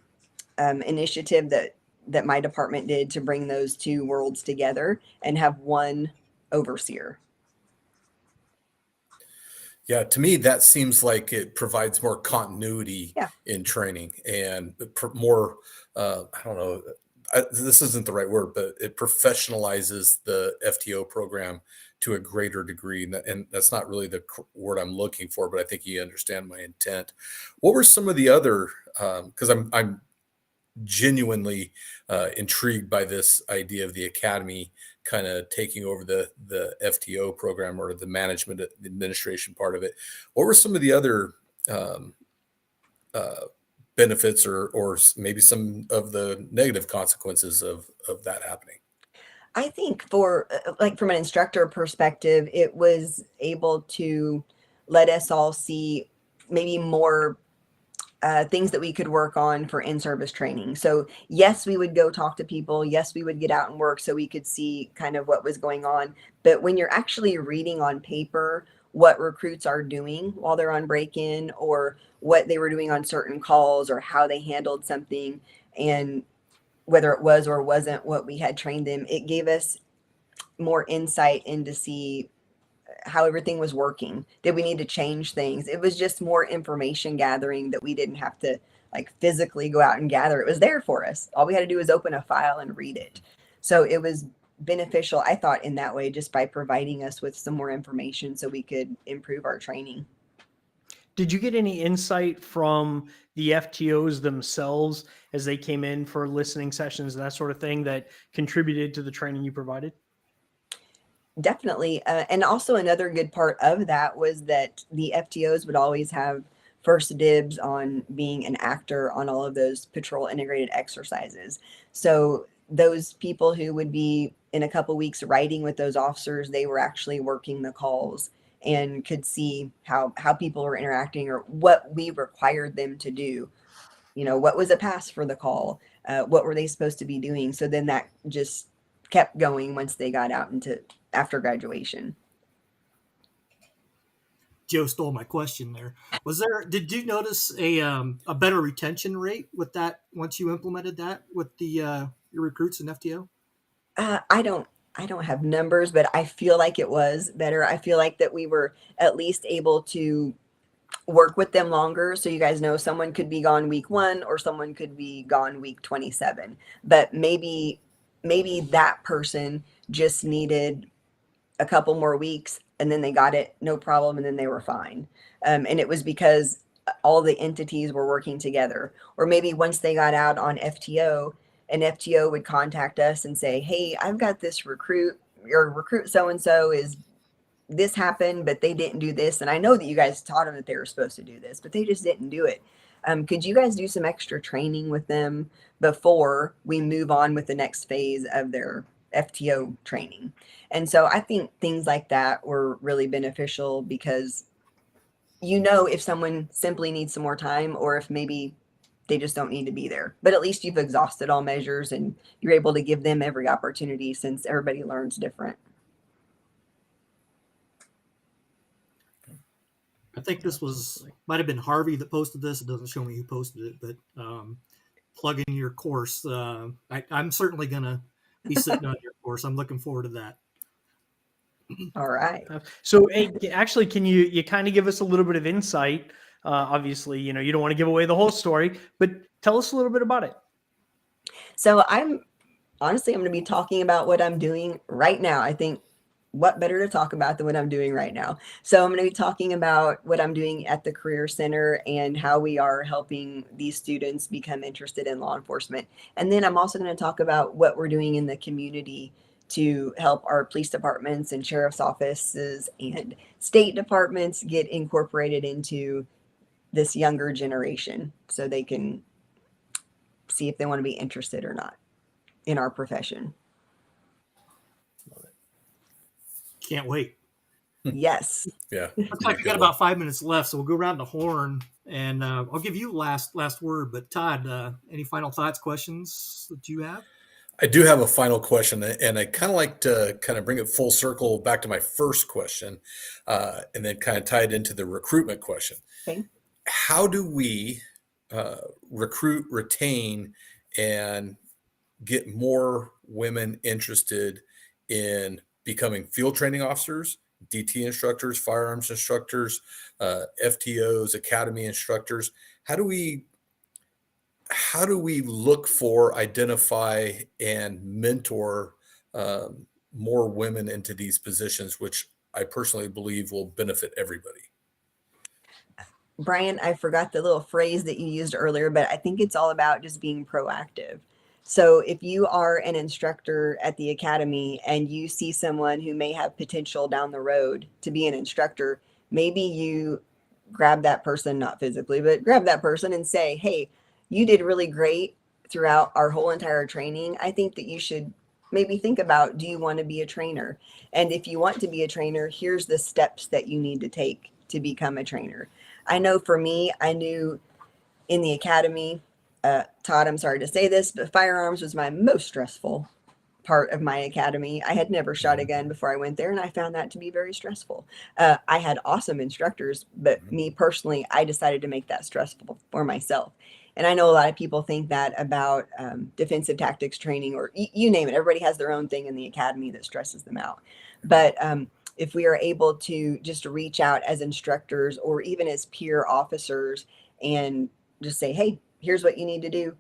initiative that my department did to bring those two worlds together and have one overseer. Yeah, to me, that seems like it provides more continuity in training and more, I don't know, this isn't the right word, but it professionalizes the FTO program to a greater degree. And that's not really the word I'm looking for, but I think you understand my intent. What were some of the other, because I'm genuinely intrigued by this idea of the academy kind of taking over the FTO program or the management administration part of it. What were some of the other benefits or maybe some of the negative consequences of that happening? I think for like from an instructor perspective, it was able to let us all see maybe more things that we could work on for in-service training. So yes, we would go talk to people. Yes, we would get out and work so we could see kind of what was going on. But when you're actually reading on paper what recruits are doing while they're on break-in, or what they were doing on certain calls, or how they handled something, and whether it was or wasn't what we had trained them, it gave us more insight into see how everything was working. Did we need to change things? It was just more information gathering that we didn't have to like physically go out and gather. It was there for us. All we had to do was open a file and read it. So it was beneficial, I thought, in that way, just by providing us with some more information so we could improve our training. Did you get any insight from the FTOs themselves as they came in for listening sessions, that sort of thing, that contributed to the training you provided? Definitely. And also another good part of that was that the FTOs would always have first dibs on being an actor on all of those patrol integrated exercises. So those people who would be in a couple weeks riding with those officers, they were actually working the calls and could see how people were interacting or what we required them to do. What was a pass for the call? What were they supposed to be doing? So then that just kept going once they got out into after graduation. Joe stole my question there. Did you notice a better retention rate with that once you implemented that with the your recruits in FTO? I don't have numbers, but I feel like it was better. I feel like that we were at least able to work with them longer. So you guys know someone could be gone week 1 or someone could be gone week 27. But maybe that person just needed a couple more weeks and then they got it no problem and then they were fine. And it was because all the entities were working together. Or maybe once they got out on FTO, an FTO would contact us and say, hey, I've got this recruit, your recruit so-and-so is this happened, but they didn't do this. And I know that you guys taught them that they were supposed to do this, but they just didn't do it. Could you guys do some extra training with them before we move on with the next phase of their FTO training? And so I think things like that were really beneficial because if someone simply needs some more time or if maybe they just don't need to be there. But at least you've exhausted all measures and you're able to give them every opportunity since everybody learns different. I think this might have been Harvey that posted this. It doesn't show me who posted it, but plug in your course. I'm certainly going to be sitting on your course. I'm looking forward to that. All right. So, hey, actually, can you kind of give us a little bit of insight? Obviously, you don't want to give away the whole story, but tell us a little bit about it. So I'm going to be talking about what I'm doing right now. I think what better to talk about than what I'm doing right now. So I'm going to be talking about what I'm doing at the Career Center and how we are helping these students become interested in law enforcement. And then I'm also going to talk about what we're doing in the community to help our police departments and sheriff's offices and state departments get incorporated into this younger generation so they can see if they want to be interested or not in our profession. Can't wait. Yes. Yeah. Looks like we got about 5 minutes left, so we'll go around the horn, and I'll give you last word. But Todd, any final thoughts, questions that you have? I do have a final question, and I kind of like to kind of bring it full circle back to my first question, and then kind of tie it into the recruitment question. Okay. How do we recruit, retain, and get more women interested in becoming field training officers, DT instructors, firearms instructors, FTOs, academy instructors? How do we look for, identify, and mentor more women into these positions, which I personally believe will benefit everybody? Brian, I forgot the little phrase that you used earlier, but I think it's all about just being proactive. So if you are an instructor at the academy and you see someone who may have potential down the road to be an instructor, maybe you grab that person, not physically, but grab that person and say, hey, you did really great throughout our whole entire training. I think that you should maybe think about, do you want to be a trainer? And if you want to be a trainer, here's the steps that you need to take to become a trainer. I know for me, I knew in the academy, Todd, I'm sorry to say this, but firearms was my most stressful part of my academy. I had never shot a gun before I went there, and I found that to be very stressful. I had awesome instructors, but me personally, I decided to make that stressful for myself. And I know a lot of people think that about defensive tactics training, or you name it. Everybody has their own thing in the academy that stresses them out. But if we are able to just reach out as instructors or even as peer officers and just say, hey, here's what you need to do.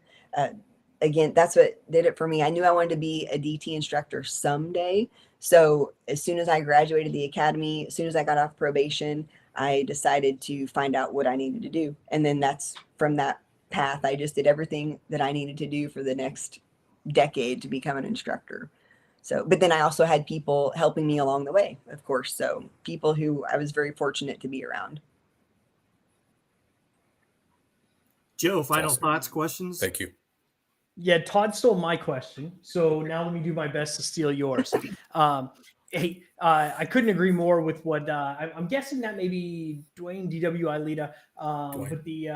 Again, that's what did it for me. I knew I wanted to be a DT instructor someday. So as soon as I graduated the academy, as soon as I got off probation, I decided to find out what I needed to do. And then that's from that path, I just did everything that I needed to do for the next decade to become an instructor. So, but then I also had people helping me along the way, of course. So people who I was very fortunate to be around. Joe, final awesome. thoughts, questions? Thank you. Yeah, Todd stole my question, so now let me do my best to steal yours. Hey, I couldn't agree more with what I'm guessing that maybe Dwayne DW ILEETA, but the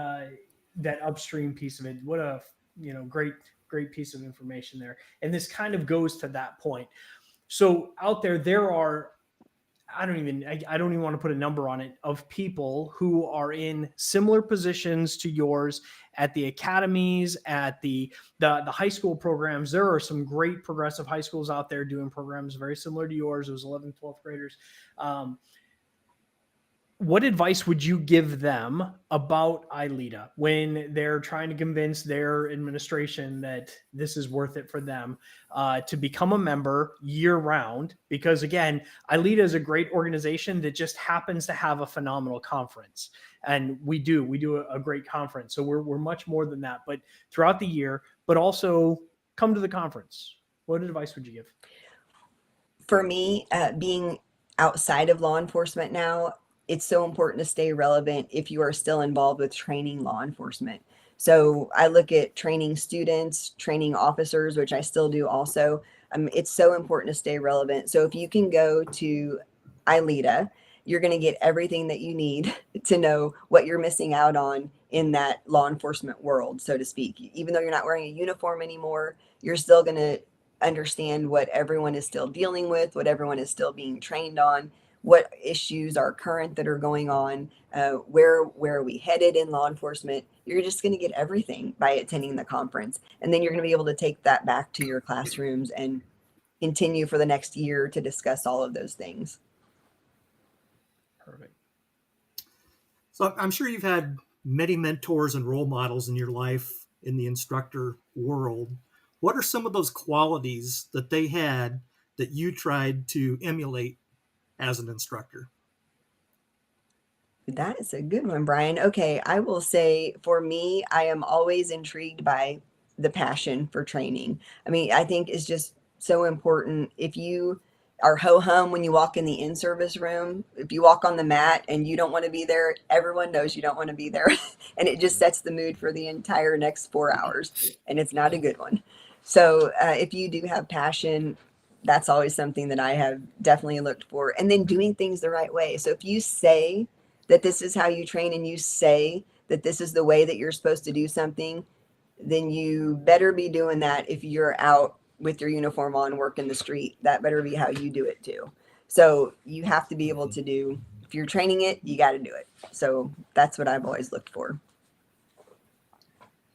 that upstream piece of it. What a great piece of information there, and this kind of goes to that point. So out there are I don't even want to put a number on it of people who are in similar positions to yours at the academies, at the high school programs. There are some great progressive high schools out there doing programs very similar to yours. It was 11th, 12th graders. What advice would you give them about ILEETA when they're trying to convince their administration that this is worth it for them to become a member year round? Because again, ILEETA is a great organization that just happens to have a phenomenal conference. And we do a great conference. So we're much more than that, but throughout the year, but also come to the conference. What advice would you give? For me, being outside of law enforcement now, it's so important to stay relevant if you are still involved with training law enforcement. So I look at training students, training officers, which I still do also. It's so important to stay relevant. So if you can go to ILEETA, you're going to get everything that you need to know what you're missing out on in that law enforcement world, so to speak. Even though you're not wearing a uniform anymore, you're still going to understand what everyone is still dealing with, what everyone is still being trained on, what issues are current that are going on, where are we headed in law enforcement. You're just going to get everything by attending the conference, and then you're going to be able to take that back to your classrooms and continue for the next year to discuss all of those things. Perfect. So I'm sure you've had many mentors and role models in your life in the instructor world. What are some of those qualities that they had that you tried to emulate as an instructor? That is a good one, Brian. Okay, I will say for me, I am always intrigued by the passion for training. I mean, I think it's just so important. If you are ho hum when you walk in the in service room, if you walk on the mat and you don't want to be there, everyone knows you don't want to be there. And it just sets the mood for the entire next 4 hours. And it's not a good one. So if you do have passion, that's always something that I have definitely looked for. And then doing things the right way. So if you say, that this is how you train and you say that this is the way that you're supposed to do something, then you better be doing that. If you're out with your uniform on working the street, that better be how you do it too. So you have to be able to do, if you're training it, you got to do it. So that's what I've always looked for.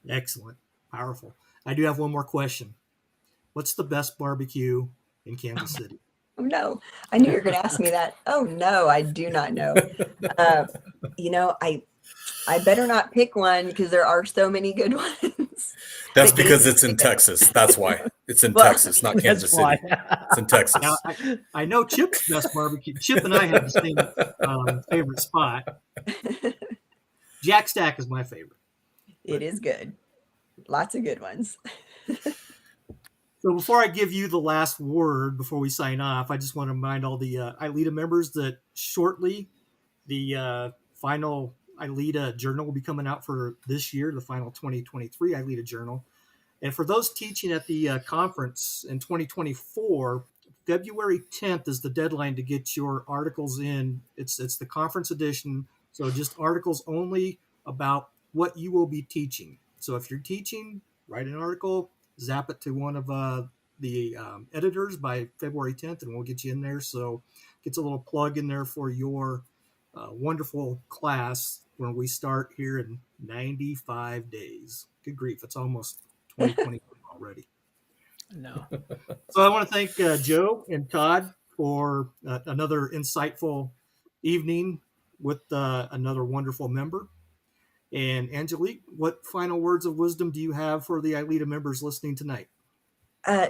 Excellent. Powerful. I do have one more question. What's the best barbecue in Kansas City? Oh no, I knew you were going to ask me that. Oh no, I do not know. I better not pick one because there are so many good ones. That's because it's in Texas. That's why it's in Texas, not Kansas City. It's in Texas. Now, I know Chip's best barbecue. Chip and I have the same favorite spot. Jack Stack is my favorite. It is good. Lots of good ones. So before I give you the last word, before we sign off, I just want to remind all the ILEETA members that shortly the final ILEETA journal will be coming out for this year, the final 2023 ILEETA journal. And for those teaching at the conference in 2024, February 10th is the deadline to get your articles in. It's the conference edition, so just articles only about what you will be teaching. So if you're teaching, write an article, zap it to one of the editors by February 10th, and we'll get you in there. So gets a little plug in there for your wonderful class when we start here in 95 days. Good grief, it's almost 2020 already. No. So I want to thank Joe and Todd for another insightful evening with another wonderful member. And Angelique, what final words of wisdom do you have for the ILEETA members listening tonight?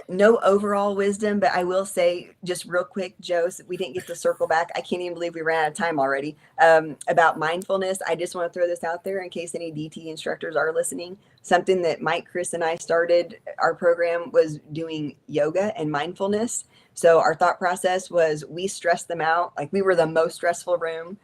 No overall wisdom, but I will say just real quick, Joe, so we didn't get to circle back. I can't even believe we ran out of time already. About mindfulness, I just want to throw this out there in case any DT instructors are listening. Something that Mike, Chris, and I started our program was doing yoga and mindfulness. So our thought process was we stressed them out. Like we were the most stressful room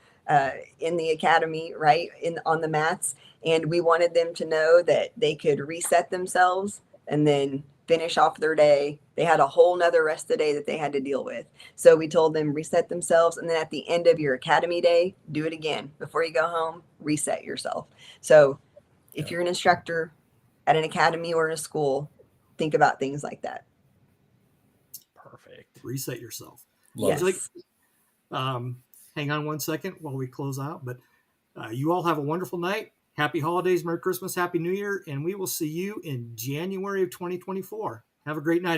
in the academy, right? On the mats. And we wanted them to know that they could reset themselves and then finish off their day. They had a whole nother rest of the day that they had to deal with. So we told them reset themselves. And then at the end of your academy day, do it again. Before you go home, reset yourself. So if you're an instructor at an academy or in a school, think about things like that. Perfect. Reset yourself. Love Yes. it. Hang on one second while we close out. But you all have a wonderful night. Happy holidays, Merry Christmas, Happy New Year, and we will see you in January of 2024. Have a great night.